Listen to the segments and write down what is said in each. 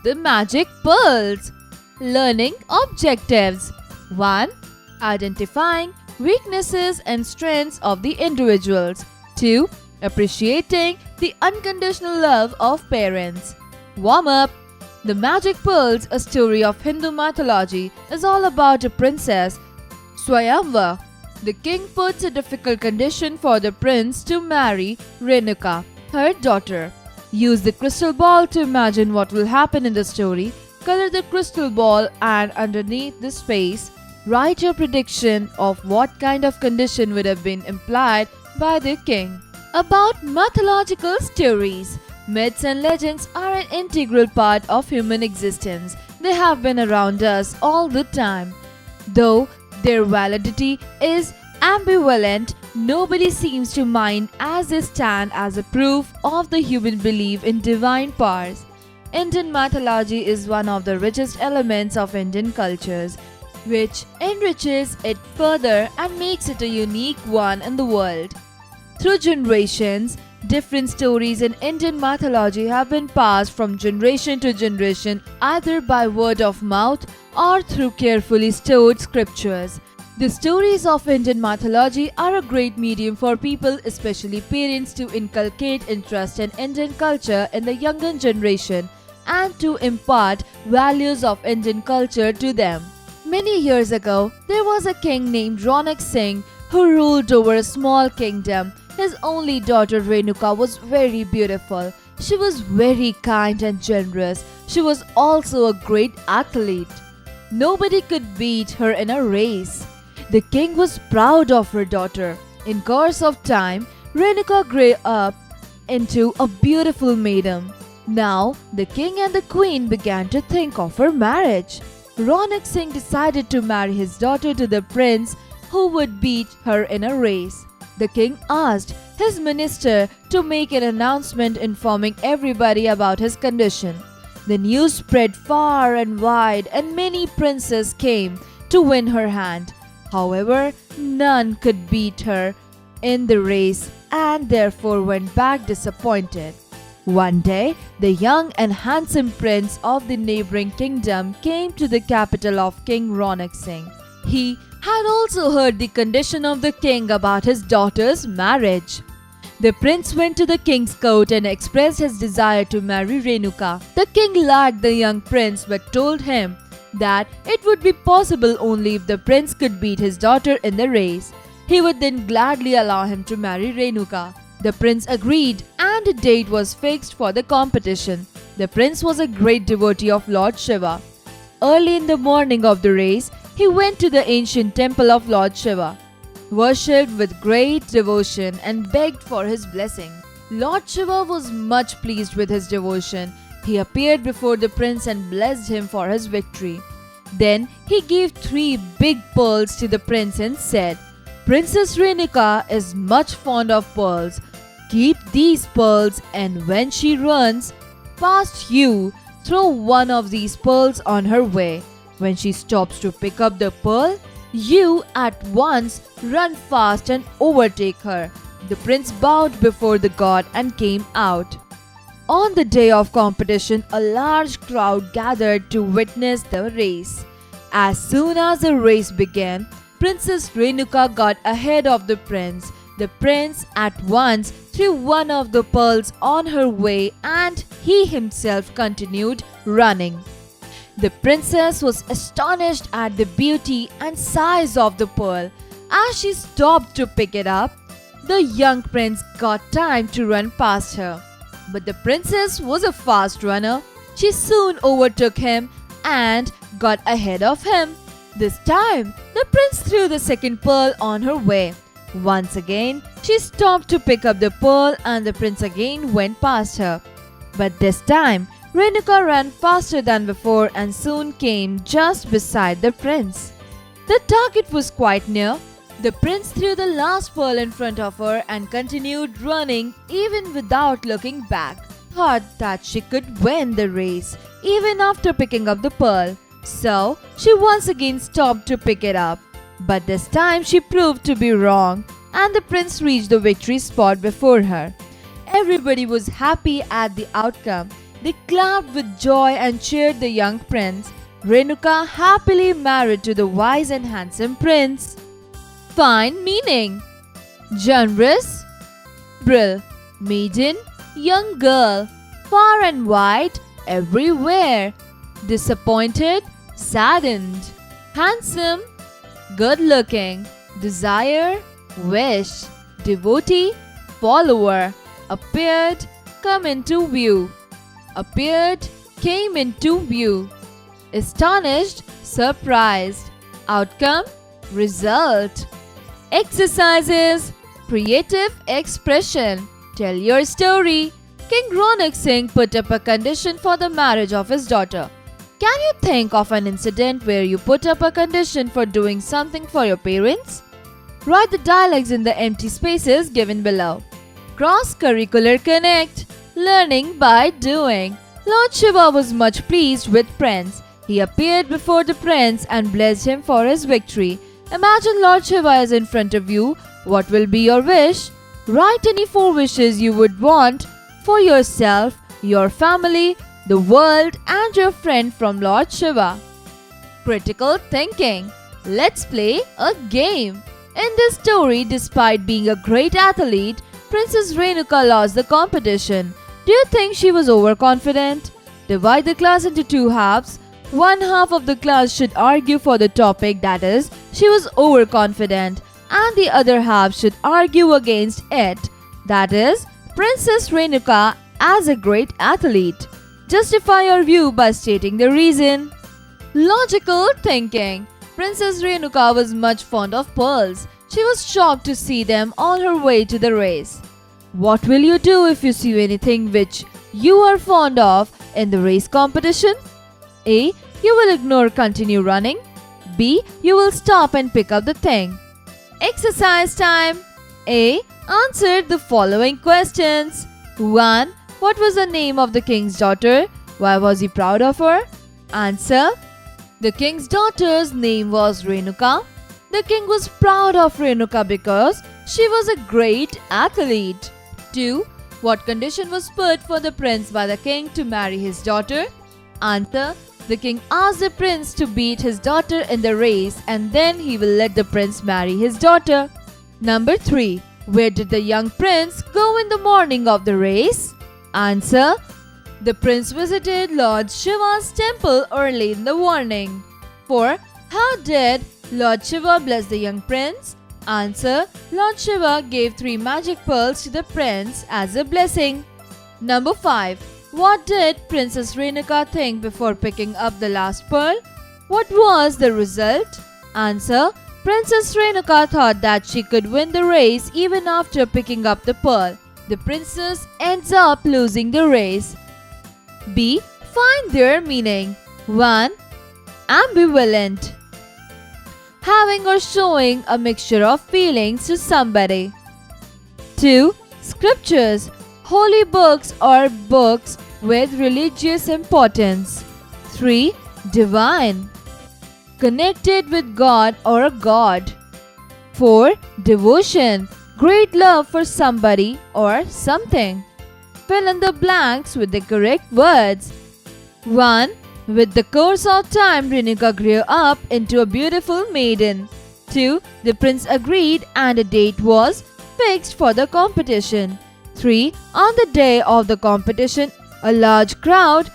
the magic pearls. Learning objectives. 1. Identifying weaknesses and strengths of the individuals. 2. Appreciating the unconditional love of parents. Warm up. The Magic Pearls, a story of Hindu mythology, is all about a princess, Swayamvar. The king puts a difficult condition for the prince to marry Renuka, her daughter. Use the crystal ball to imagine what will happen in the story. Color the crystal ball and underneath the space, write your prediction of what kind of condition would have been implied by the king. About mythological stories. Myths and legends are an integral part of human existence. They have been around us all the time. Though their validity is ambivalent, nobody seems to mind as they stand as a proof of the human belief in divine powers. Indian mythology is one of the richest elements of Indian cultures, which enriches it further and makes it a unique one in the world. Through generations, different stories in Indian mythology have been passed from generation to generation either by word of mouth or through carefully stored scriptures. The stories of Indian mythology are a great medium for people, especially parents, to inculcate interest in Indian culture in the younger generation and to impart values of Indian culture to them. Many years ago, there was a king named Ronak Singh who ruled over a small kingdom. His only daughter Renuka was very beautiful. She was very kind and generous. She was also a great athlete. Nobody could beat her in a race. The king was proud of her daughter. In course of time, Renuka grew up into a beautiful maiden. Now, the king and the queen began to think of her marriage. Ronak Singh decided to marry his daughter to the prince who would beat her in a race. The king asked his minister to make an announcement informing everybody about his condition. The news spread far and wide and many princes came to win her hand. However, none could beat her in the race and therefore went back disappointed. One day, the young and handsome prince of the neighboring kingdom came to the capital of King Ronak Singh. He had also heard the condition of the king about his daughter's marriage. The prince went to the king's court and expressed his desire to marry Renuka. The king liked the young prince but told him that it would be possible only if the prince could beat his daughter in the race. He would then gladly allow him to marry Renuka. The prince agreed and a date was fixed for the competition. The prince was a great devotee of Lord Shiva. Early in the morning of the race, he went to the ancient temple of Lord Shiva, worshipped with great devotion and begged for his blessing. Lord Shiva was much pleased with his devotion. He appeared before the prince and blessed him for his victory. Then he gave 3 big pearls to the prince and said, "Princess Renuka is much fond of pearls. Keep these pearls and when she runs past you, throw one of these pearls on her way. When she stops to pick up the pearl, you at once run fast and overtake her." The prince bowed before the god and came out. On the day of competition, a large crowd gathered to witness the race. As soon as the race began, Princess Renuka got ahead of the prince. The prince at once threw one of the pearls on her way and he himself continued running. The princess was astonished at the beauty and size of the pearl. As she stopped to pick it up, the young prince got time to run past her. But the princess was a fast runner. She soon overtook him and got ahead of him. This time, the prince threw the second pearl on her way. Once again, she stopped to pick up the pearl and the prince again went past her. But this time, Renuka ran faster than before and soon came just beside the prince. The target was quite near. The prince threw the last pearl in front of her and continued running even without looking back. Thought that she could win the race even after picking up the pearl. So she once again stopped to pick it up. But this time she proved to be wrong and the prince reached the victory spot before her. Everybody was happy at the outcome. They clapped with joy and cheered the young prince. Renuka happily married to the wise and handsome prince. Find meaning. Generous, brill, maiden, young girl, far and wide, everywhere. Disappointed, saddened, handsome, good looking, desire, wish, devotee, follower, appeared, come into view, appeared, came into view, astonished, surprised, outcome, result. Exercises, creative expression. Tell your story. King Ronak Singh put up a condition for the marriage of his daughter. Can you think of an incident where you put up a condition for doing something for your parents? Write the dialogues in the empty spaces given below. Cross-curricular connect. Learning by doing. Lord Shiva was much pleased with Prince. He appeared before the prince and blessed him for his victory. Imagine Lord Shiva is in front of you. What will be your wish? Write any 4 wishes you would want for yourself, your family, the world and your friend from Lord Shiva. Critical thinking. Let's play a game. In this story, despite being a great athlete, Princess Renuka lost the competition. Do you think she was overconfident? Divide the class into 2 halves. One half of the class should argue for the topic, that is, she was overconfident, and the other half should argue against it, that is, Princess Renuka as a great athlete. Justify your view by stating the reason. Logical thinking. Princess Renuka was much fond of pearls. She was shocked to see them on her way to the race. What will you do if you see anything which you are fond of in the race competition? A. You will ignore, continue running. B. You will stop and pick up the thing. Exercise time. A. Answer the following questions. 1. What was the name of the king's daughter? Why was he proud of her? Answer. The king's daughter's name was Renuka. The king was proud of Renuka because she was a great athlete. 2. What condition was put for the prince by the king to marry his daughter? Answer. The king asked the prince to beat his daughter in the race and then he will let the prince marry his daughter. Number 3. Where did the young prince go in the morning of the race? Answer. The prince visited Lord Shiva's temple early in the morning. 4. How did Lord Shiva bless the young prince? Answer. Lord Shiva gave 3 magic pearls to the prince as a blessing. Number 5. What did Princess Renuka think before picking up the last pearl? What was the result? Answer. Princess Renuka thought that she could win the race even after picking up the pearl. The princess ends up losing the race. B. Find their meaning. 1. Ambivalent. Having or showing a mixture of feelings to somebody. 2. Scriptures. Holy books or books with religious importance. 3. Divine. Connected with God or a god. 4. Devotion. Great love for somebody or something. Fill in the blanks with the correct words. 1. With the course of time, Renuka grew up into a beautiful maiden. 2. The prince agreed and a date was fixed for the competition. 3. On the day of the competition, a large crowd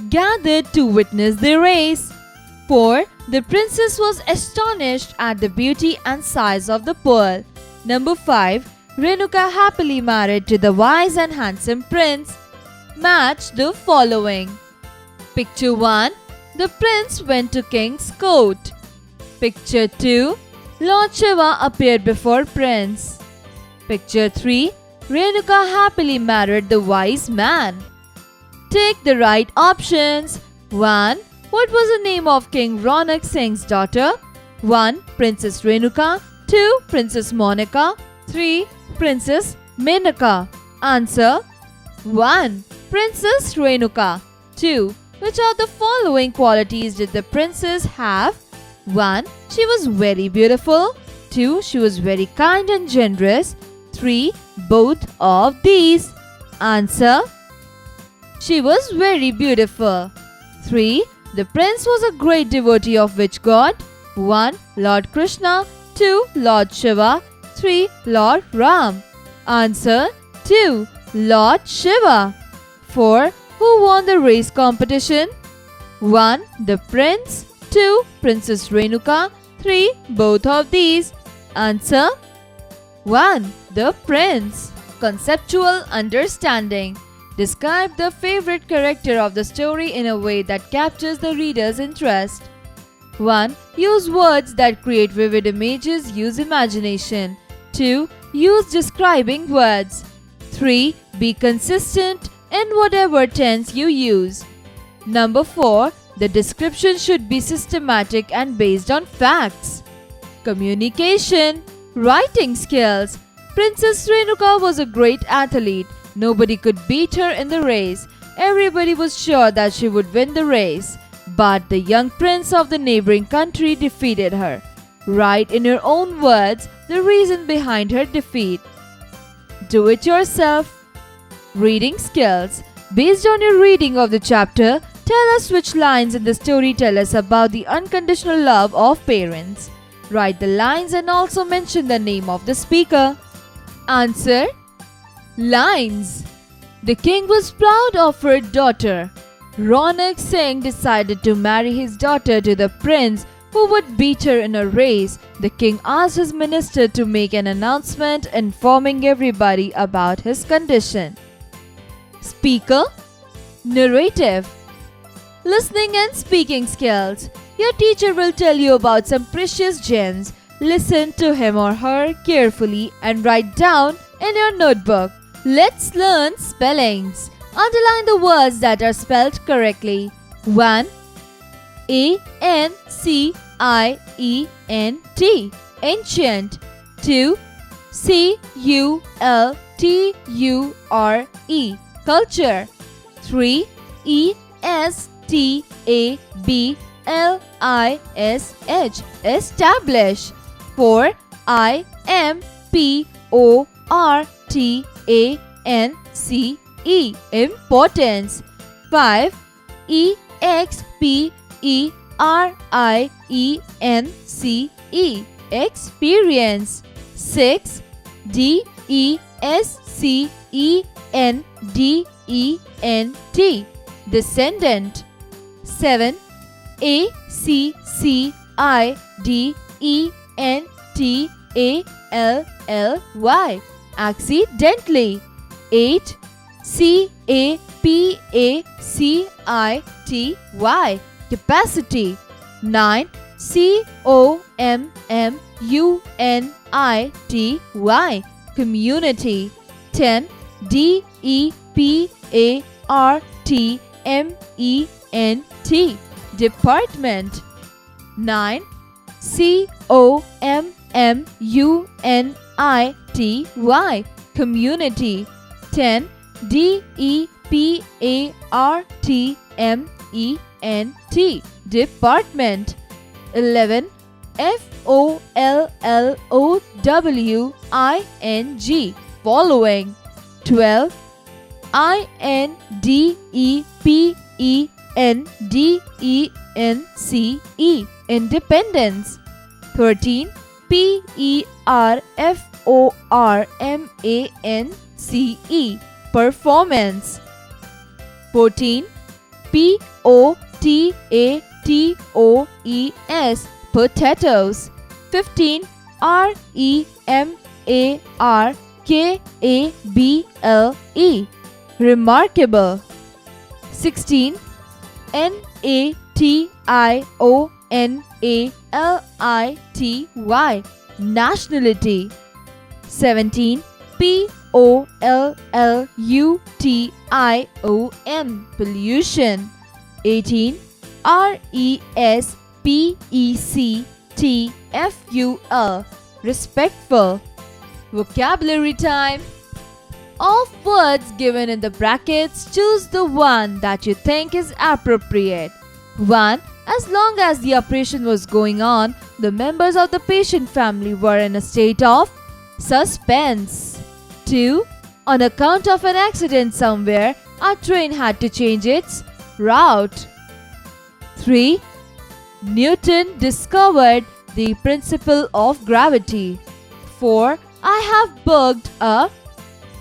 gathered to witness the race. 4. The princess was astonished at the beauty and size of the pearl. Number 5. Renuka happily married to the wise and handsome prince. Match the following. Picture 1. The prince went to king's court. Picture 2. Lord Shiva appeared before prince. Picture 3. Renuka happily married the wise man. Take the right options. 1. What was the name of King Ronak Singh's daughter? 1. Princess Renuka. 2. Princess Monica. 3. Princess Menaka. Answer. 1. Princess Renuka. 2. Which of the following qualities did the princess have? 1. She was very beautiful. 2. She was very kind and generous. 3. Both of these. Answer. She was very beautiful. 3. The prince was a great devotee of which god? 1. Lord Krishna. 2. Lord Shiva. 3. Lord Ram. Answer 2. Lord Shiva. 4. Who won the race competition? 1. The prince. 2. Princess Renuka. 3. Both of these. Answer 1. The prince. Conceptual understanding. Describe the favorite character of the story in a way that captures the reader's interest. 1. Use words that create vivid images. Use imagination. 2. Use describing words. 3. Be consistent in whatever tense you use. Number 4. The description should be systematic and based on facts. Communication. Writing skills. Princess Renuka was a great athlete. Nobody could beat her in the race. Everybody was sure that she would win the race. But the young prince of the neighboring country defeated her. Write in your own words the reason behind her defeat. Do it yourself. Reading skills. Based on your reading of the chapter, tell us which lines in the story tell us about the unconditional love of parents. Write the lines and also mention the name of the speaker. Answer. Lines. The king was proud of her daughter. Ronak Singh decided to marry his daughter to the prince who would beat her in a race. The king asked his minister to make an announcement informing everybody about his condition. Speaker. Narrative. Listening and speaking skills. Your teacher will tell you about some precious gems. Listen to him or her carefully and write down in your notebook. Let's learn spellings. Underline the words that are spelled correctly. 1. ANCIENT. Ancient. 2. CULTURE. Culture. 3. ESTABLISH. Establish. 4. IMPORTANCE. Importance. 5. EXPERIENCE. Experience. 6. DESCENDENT. Descendant. 7. ACCIDENTALLY. Accidentally. 8. CAPACITY. Capacity. 9. COMMUNITY. Community. 10. DEPARTMENT. Department. 9. COMMUNITY. Community. 10. DEPARTMENT. Department. 11. FOLLOWING. Following. 12. INDEPENDENCE. Independence. 13. PERFORMANCE. Performance. 14. POTATOES. Potatoes. 15. REMARKABLE. Remarkable. 16. NATIONALITY. Nationality. 17. POLLUTION. Pollution. 18. RESPECTFUL. Respectful. Vocabulary time. Of words given in the brackets, choose the one that you think is appropriate. 1. As long as the operation was going on, the members of the patient family were in a state of suspense. 2. On account of an accident somewhere, our train had to change its route. 3. Newton discovered the principle of gravity. 4. I have booked a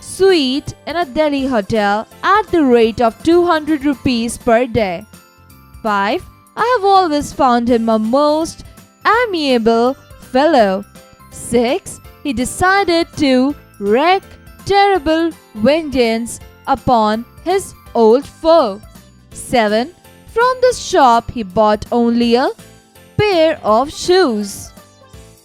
suite in a Delhi hotel at the rate of 200 rupees per day. 5. I have always found him a most amiable fellow. 6. He decided to wreak terrible vengeance upon his old foe. 7. From the shop he bought only a pair of shoes.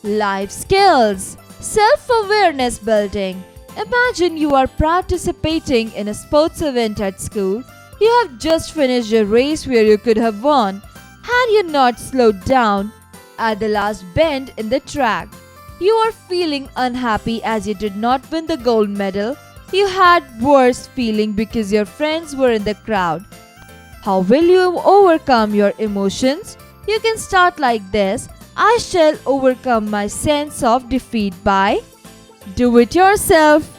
Life skills. Self-awareness building. Imagine you are participating in a sports event at school. You have just finished a race where you could have won had you not slowed down at the last bend in the track. You are feeling unhappy as you did not win the gold medal. You had worse feeling because your friends were in the crowd. How will you overcome your emotions? You can start like this. I shall overcome my sense of defeat by do it yourself.